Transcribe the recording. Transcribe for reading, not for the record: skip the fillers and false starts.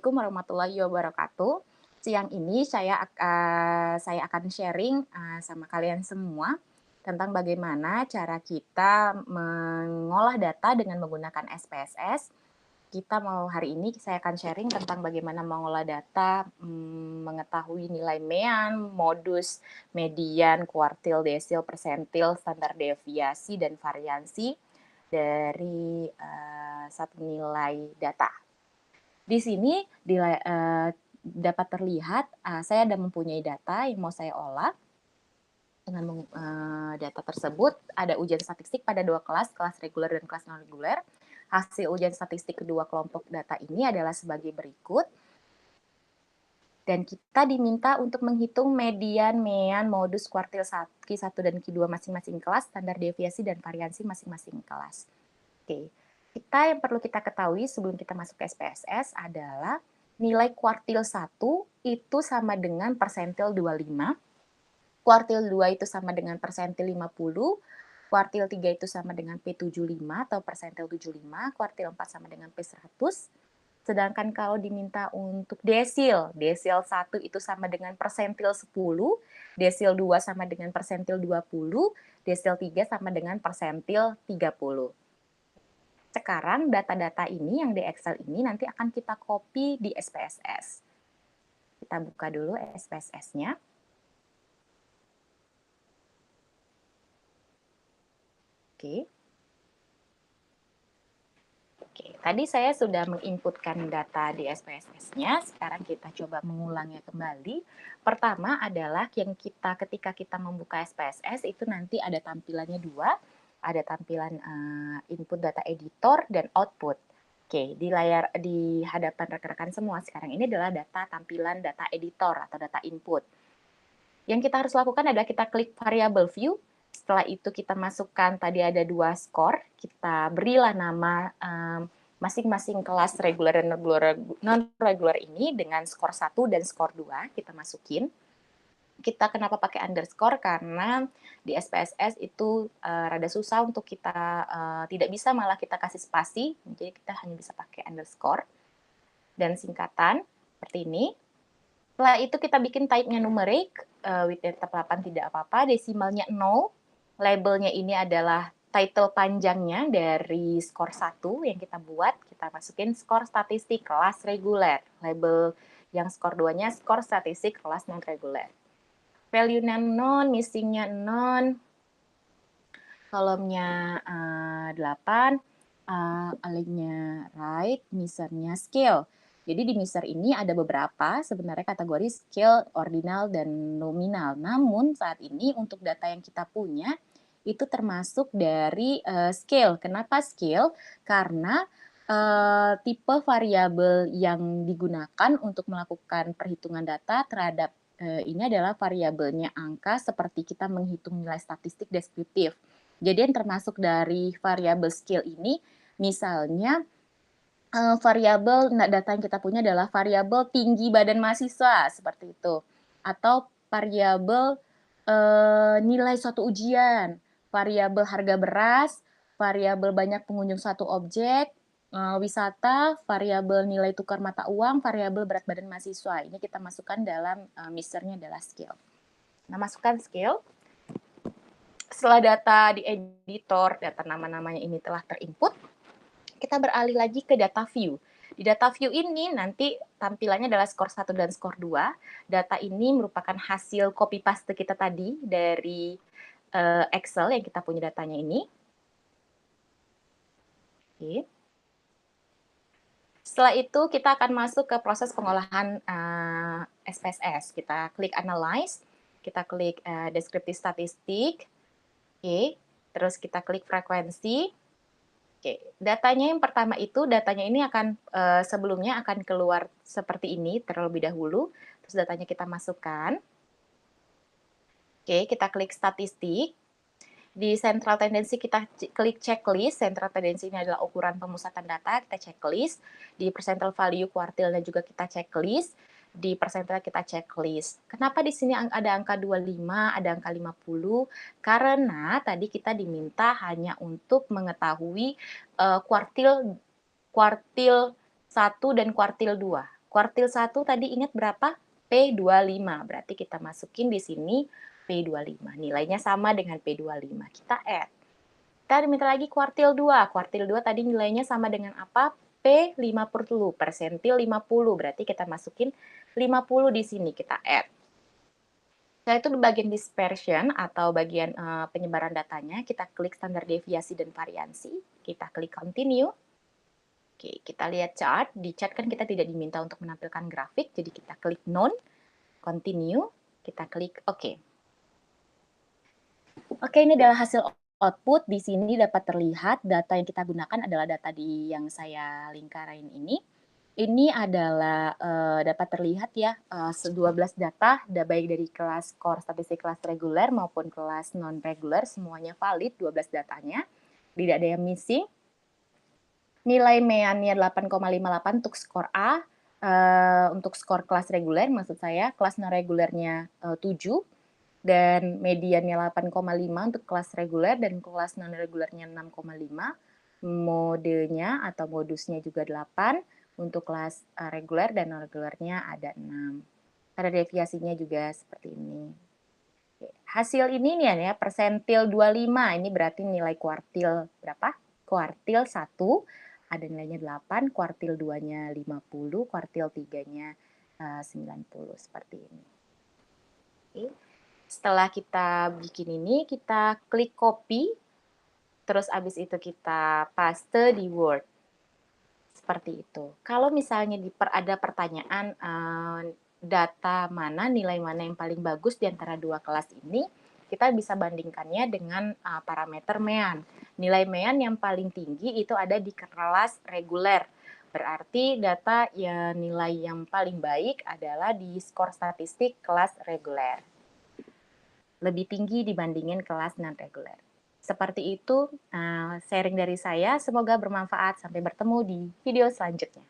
Assalamualaikum warahmatullahi wabarakatuh. Siang ini saya akan sharing sama kalian semua tentang bagaimana cara kita mengolah data dengan menggunakan SPSS. Hari ini saya akan sharing tentang bagaimana mengolah data, mengetahui nilai mean, modus, median, kuartil, desil, persentil, standar deviasi, dan variansi dari satu nilai data. Di sini dapat terlihat saya ada mempunyai data yang mau saya olah. Dengan data tersebut ada ujian statistik pada dua kelas reguler dan kelas non-reguler. Hasil ujian statistik kedua kelompok data ini adalah sebagai berikut. Dan kita diminta untuk menghitung median, mean, modus, kuartil Q1 dan Q2 masing-masing kelas, standar deviasi dan variansi masing-masing kelas. Oke, yang perlu kita ketahui sebelum kita masuk ke SPSS adalah nilai kuartil 1 itu sama dengan persentil 25, kuartil 2 itu sama dengan persentil 50, kuartil 3 itu sama dengan P75 atau persentil 75, kuartil 4 sama dengan P100. Sedangkan kalau diminta untuk desil 1 itu sama dengan persentil 10, desil 2 sama dengan persentil 20, desil 3 sama dengan persentil 30. Sekarang data-data ini yang di Excel ini nanti akan kita copy di SPSS. Kita buka dulu SPSS-nya. Oke. Tadi saya sudah menginputkan data di SPSS-nya, sekarang kita coba mengulangnya kembali. Pertama adalah ketika kita membuka SPSS itu nanti ada tampilannya dua, ada tampilan input data editor dan output. Oke, di hadapan rekan-rekan semua sekarang ini adalah tampilan data editor atau data input. Yang kita harus lakukan adalah kita klik variable view. Setelah itu kita masukkan tadi ada dua skor, kita berilah nama masing-masing kelas reguler dan non-reguler ini dengan skor 1 dan skor 2 kita masukin. Kita kenapa pakai underscore? Karena di SPSS itu rada susah untuk kita tidak bisa malah kita kasih spasi, jadi kita hanya bisa pakai underscore dan singkatan seperti ini. Setelah itu kita bikin type-nya numerik, with tetap 8 tidak apa-apa, desimalnya 0, labelnya ini adalah title panjangnya dari skor 1 yang kita buat, kita masukin skor statistik kelas reguler, label yang skor 2-nya skor statistik kelas non-reguler. Value-nya non, missing-nya non, kolomnya 8, align-nya right, measure-nya scale. Jadi di measure ini ada beberapa sebenarnya kategori scale, ordinal, dan nominal. Namun saat ini untuk data yang kita punya itu termasuk dari scale. Kenapa scale? Karena tipe variabel yang digunakan untuk melakukan perhitungan data terhadap ini adalah variabelnya angka seperti kita menghitung nilai statistik deskriptif. Jadi yang termasuk dari variabel scale ini, misalnya variabel data yang kita punya adalah variabel tinggi badan mahasiswa seperti itu, atau variabel nilai suatu ujian, variabel harga beras, variabel banyak pengunjung satu objek, wisata, variabel nilai tukar mata uang, variabel berat badan mahasiswa. Ini kita masukkan dalam measure-nya adalah scale. Nah, masukkan scale. Setelah data di editor, data nama-namanya ini telah terinput, kita beralih lagi ke data view. Di data view ini nanti tampilannya adalah skor 1 dan skor 2. Data ini merupakan hasil copy paste kita tadi dari Excel yang kita punya datanya ini. Oke. Setelah itu kita akan masuk ke proses pengolahan SPSS. Kita klik analyze, kita klik descriptive statistik, oke, terus kita klik frekuensi. Oke, datanya yang pertama itu, datanya ini akan sebelumnya akan keluar seperti ini terlebih dahulu, terus datanya kita masukkan. Oke, kita klik statistik. Di central tendency kita klik checklist. Central tendency ini adalah ukuran pemusatan data, kita checklist. Di percentile value kuartilnya juga kita checklist. Di percentile kita checklist. Kenapa di sini ada angka 25, ada angka 50? Karena tadi kita diminta hanya untuk mengetahui kuartil 1 dan kuartil 2. Kuartil 1 tadi ingat berapa? P25. Berarti kita masukin di sini P25. Nilainya sama dengan P25. Kita add. Kita minta lagi kuartil 2. Kuartil 2 tadi nilainya sama dengan apa? P50. Persentil 50. Berarti kita masukin 50 di sini. Kita add. Setelah itu di bagian dispersion atau bagian penyebaran datanya, kita klik standar deviasi dan variansi. Kita klik continue. Oke, kita lihat chart. Di chart kan kita tidak diminta untuk menampilkan grafik, jadi kita klik none, continue, kita klik OK. Oke, ini adalah hasil output. Di sini dapat terlihat data yang kita gunakan adalah data yang saya lingkarin ini. Ini adalah dapat terlihat ya 12 data, baik dari kelas core statistik kelas reguler maupun kelas non reguler, semuanya valid 12 datanya, tidak ada yang missing. Nilai MEAN-nya 8,58 untuk skor A, untuk skor kelas reguler maksud saya, kelas non regulernya 7, dan mediannya 8,5 untuk kelas reguler dan kelas non regulernya 6,5. Modenya atau modusnya juga 8. Untuk kelas reguler dan non-regulernya ada 6. Ada deviasinya juga seperti ini. Oke. Hasil ini nih ya, persentil 25. Ini berarti nilai kuartil berapa? Kuartil 1 ada nilainya 8, kuartil 2-nya 50, kuartil 3-nya 90, seperti ini. Oke. Setelah kita bikin ini, kita klik copy, terus abis itu kita paste di Word. Seperti itu. Kalau misalnya ada pertanyaan data mana, nilai mana yang paling bagus di antara dua kelas ini, kita bisa bandingkannya dengan parameter MEAN. Nilai MEAN yang paling tinggi itu ada di kelas reguler. Berarti data ya nilai yang paling baik adalah di skor statistik kelas reguler. Lebih tinggi dibandingin kelas non-reguler. Seperti itu sharing dari saya, semoga bermanfaat. Sampai bertemu di video selanjutnya.